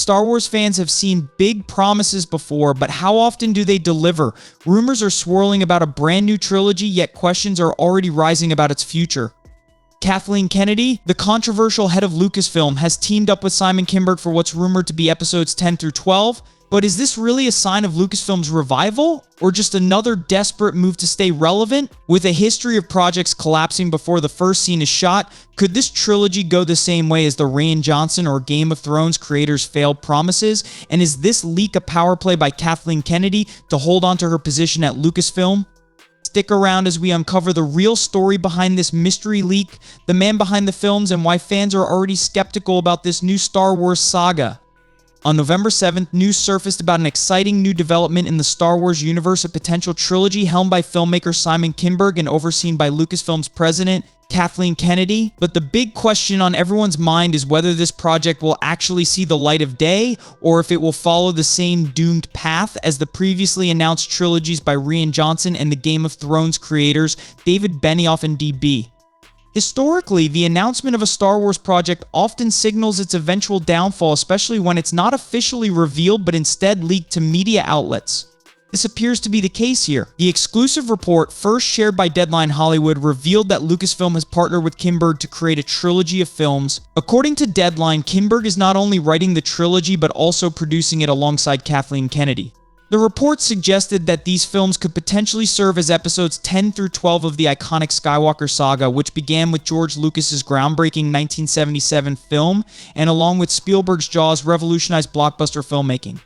Star Wars fans have seen big promises before, but how often do they deliver? Rumors are swirling about a brand new trilogy, yet questions are already rising about its future. Kathleen Kennedy, the controversial head of Lucasfilm, has teamed up with Simon Kinberg for what's rumored to be episodes 10 through 12. But is this really a sign of Lucasfilm's revival, or just another desperate move to stay relevant? With a history of projects collapsing before the first scene is shot, could this trilogy go the same way as the Rian Johnson or Game of Thrones creators' failed promises? And is this leak a power play by Kathleen Kennedy to hold on to her position at Lucasfilm? Stick around as we uncover the real story behind this mystery leak, the man behind the films, and why fans are already skeptical about this new Star Wars saga. On November 7th, news surfaced about an exciting new development in the Star Wars universe, a potential trilogy helmed by filmmaker Simon Kinberg and overseen by Lucasfilm's president, Kathleen Kennedy. But the big question on everyone's mind is whether this project will actually see the light of day, or if it will follow the same doomed path as the previously announced trilogies by Rian Johnson and the Game of Thrones creators, David Benioff and DB. Historically, the announcement of a Star Wars project often signals its eventual downfall, especially when it's not officially revealed but instead leaked to media outlets. This appears to be the case here. The exclusive report, first shared by Deadline Hollywood, revealed that Lucasfilm has partnered with Kinberg to create a trilogy of films. According to Deadline, Kinberg is not only writing the trilogy but also producing it alongside Kathleen Kennedy. The report suggested that these films could potentially serve as episodes 10 through 12 of the iconic Skywalker saga, which began with George Lucas's groundbreaking 1977 film, and along with Spielberg's Jaws, revolutionized blockbuster filmmaking.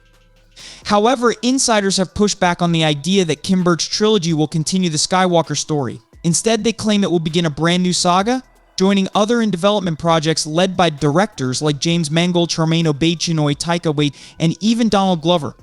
However, insiders have pushed back on the idea that Kinberg's trilogy will continue the Skywalker story. Instead, they claim it will begin a brand new saga, joining other in-development projects led by directors like James Mangold, Charmaine Obaid-Chinoy, Taika Waititi, and even Donald Glover.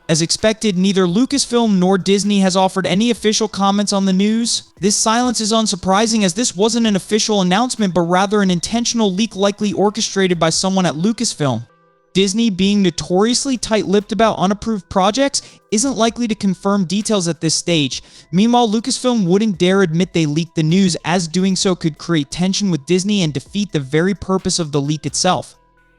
As expected, neither Lucasfilm nor Disney has offered any official comments on the news. This silence is unsurprising, as this wasn't an official announcement but rather an intentional leak likely orchestrated by someone at Lucasfilm. Disney, being notoriously tight-lipped about unapproved projects, isn't likely to confirm details at this stage. Meanwhile, Lucasfilm wouldn't dare admit they leaked the news, as doing so could create tension with Disney and defeat the very purpose of the leak itself.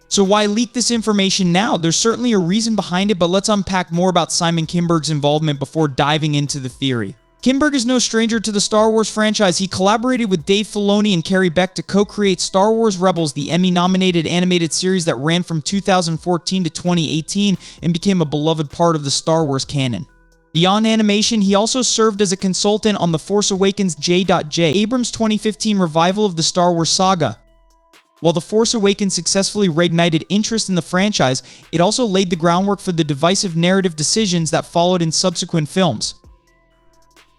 So why leak this information now? There's certainly a reason behind it, but let's unpack more about Simon Kinberg's involvement before diving into the theory. Kinberg is no stranger to the Star Wars franchise. He collaborated with Dave Filoni and Carrie Beck to co-create Star Wars Rebels, the Emmy-nominated animated series that ran from 2014 to 2018 and became a beloved part of the Star Wars canon. Beyond animation, he also served as a consultant on The Force Awakens J.J. Abrams' 2015 revival of the Star Wars saga. While The Force Awakens successfully reignited interest in the franchise, it also laid the groundwork for the divisive narrative decisions that followed in subsequent films.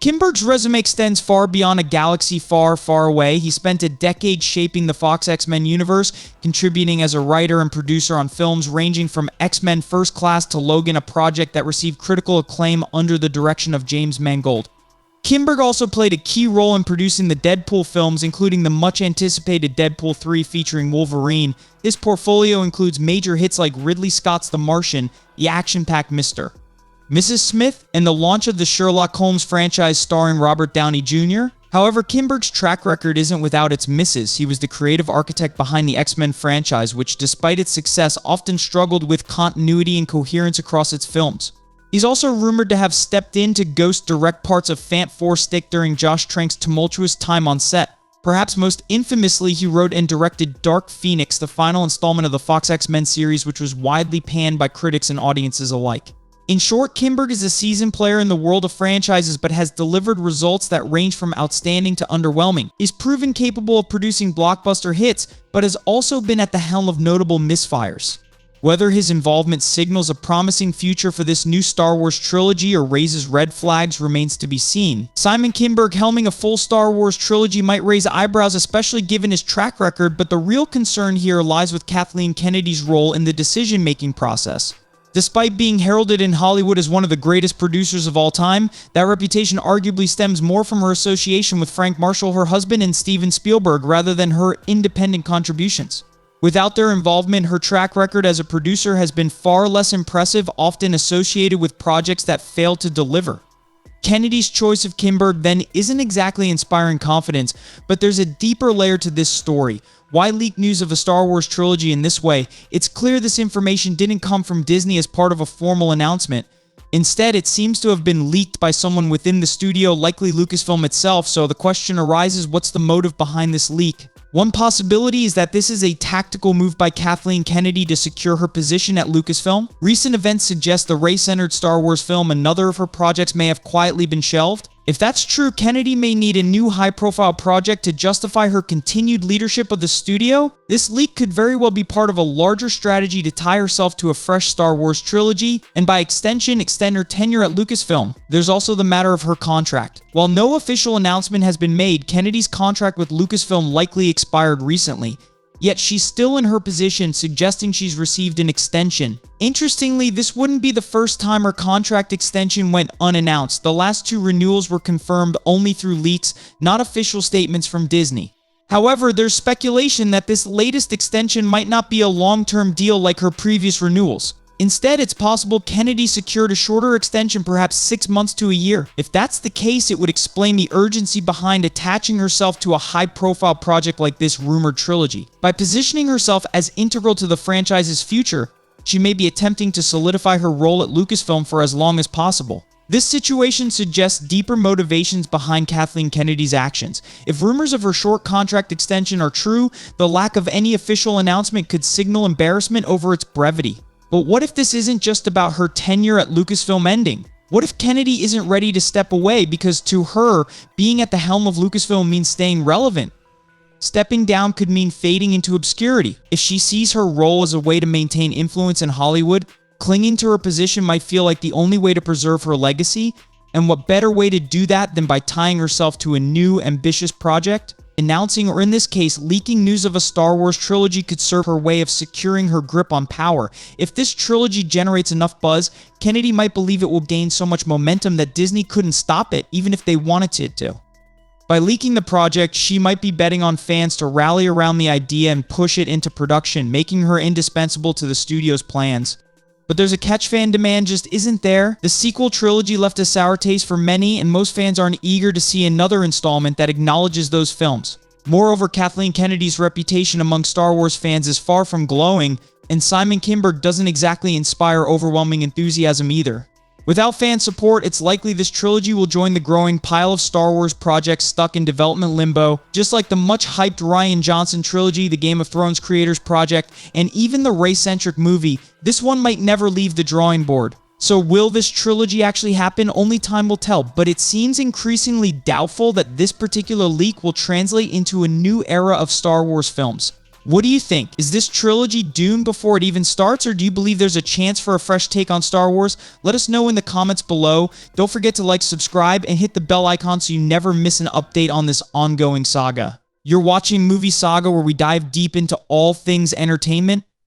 Kinberg's resume extends far beyond a galaxy far, far away. He spent a decade shaping the Fox X-Men universe, contributing as a writer and producer on films ranging from X-Men First Class to Logan, a project that received critical acclaim under the direction of James Mangold. Kinberg also played a key role in producing the Deadpool films, including the much-anticipated Deadpool 3 featuring Wolverine. This portfolio includes major hits like Ridley Scott's The Martian, the action-packed Mr. Mrs. Smith, and the launch of the Sherlock Holmes franchise starring Robert Downey Jr. However, Kinberg's track record isn't without its misses. He was the creative architect behind the X-Men franchise, which, despite its success, often struggled with continuity and coherence across its films. He's also rumored to have stepped in to ghost direct parts of Fant 4 Stick during Josh Trank's tumultuous time on set. Perhaps most infamously, he wrote and directed Dark Phoenix, the final installment of the Fox X-Men series, which was widely panned by critics and audiences alike. In short, Kinberg is a seasoned player in the world of franchises but has delivered results that range from outstanding to underwhelming. He's proven capable of producing blockbuster hits, but has also been at the helm of notable misfires. Whether his involvement signals a promising future for this new Star Wars trilogy or raises red flags remains to be seen. Simon Kinberg helming a full Star Wars trilogy might raise eyebrows, especially given his track record, but the real concern here lies with Kathleen Kennedy's role in the decision-making process. Despite being heralded in Hollywood as one of the greatest producers of all time, that reputation arguably stems more from her association with Frank Marshall, her husband, and Steven Spielberg, rather than her independent contributions. Without their involvement, her track record as a producer has been far less impressive, often associated with projects that failed to deliver. Kennedy's choice of Kinberg then isn't exactly inspiring confidence, but there's a deeper layer to this story. Why leak news of a Star Wars trilogy in this way? It's clear this information didn't come from Disney as part of a formal announcement. Instead, it seems to have been leaked by someone within the studio, likely Lucasfilm itself, so the question arises, what's the motive behind this leak? One possibility is that this is a tactical move by Kathleen Kennedy to secure her position at Lucasfilm. Recent events suggest the race-centered Star Wars film, another of her projects, may have quietly been shelved. If that's true, Kennedy may need a new high-profile project to justify her continued leadership of the studio. This leak could very well be part of a larger strategy to tie herself to a fresh Star Wars trilogy, and by extension, extend her tenure at Lucasfilm. There's also the matter of her contract. While no official announcement has been made, Kennedy's contract with Lucasfilm likely expired recently. Yet she's still in her position, suggesting she's received an extension. Interestingly, this wouldn't be the first time her contract extension went unannounced. The last two renewals were confirmed only through leaks, not official statements from Disney. However, there's speculation that this latest extension might not be a long-term deal like her previous renewals. Instead, it's possible Kennedy secured a shorter extension, perhaps 6 months to a year. If that's the case, it would explain the urgency behind attaching herself to a high-profile project like this rumored trilogy. By positioning herself as integral to the franchise's future, she may be attempting to solidify her role at Lucasfilm for as long as possible. This situation suggests deeper motivations behind Kathleen Kennedy's actions. If rumors of her short contract extension are true, the lack of any official announcement could signal embarrassment over its brevity. But what if this isn't just about her tenure at Lucasfilm ending? What if Kennedy isn't ready to step away because to her, being at the helm of Lucasfilm means staying relevant? Stepping down could mean fading into obscurity. If she sees her role as a way to maintain influence in Hollywood, clinging to her position might feel like the only way to preserve her legacy. And what better way to do that than by tying herself to a new, ambitious project? Announcing, or in this case, leaking news of a Star Wars trilogy could serve her way of securing her grip on power. If this trilogy generates enough buzz, Kennedy might believe it will gain so much momentum that Disney couldn't stop it, even if they wanted it to. By leaking the project, she might be betting on fans to rally around the idea and push it into production, making her indispensable to the studio's plans. But there's a catch: fan demand just isn't there. The sequel trilogy left a sour taste for many, and most fans aren't eager to see another installment that acknowledges those films. Moreover, Kathleen Kennedy's reputation among Star Wars fans is far from glowing, and Simon Kinberg doesn't exactly inspire overwhelming enthusiasm either. Without fan support, it's likely this trilogy will join the growing pile of Star Wars projects stuck in development limbo. Just like the much-hyped Rian Johnson trilogy, the Game of Thrones creators project, and even the race-centric movie, this one might never leave the drawing board. So will this trilogy actually happen? Only time will tell, but it seems increasingly doubtful that this particular leak will translate into a new era of Star Wars films. What do you think? Is this trilogy doomed before it even starts, or do you believe there's a chance for a fresh take on Star Wars? Let us know in the comments below. Don't forget to like, subscribe, and hit the bell icon so you never miss an update on this ongoing saga. You're watching Movie Saga, where we dive deep into all things entertainment.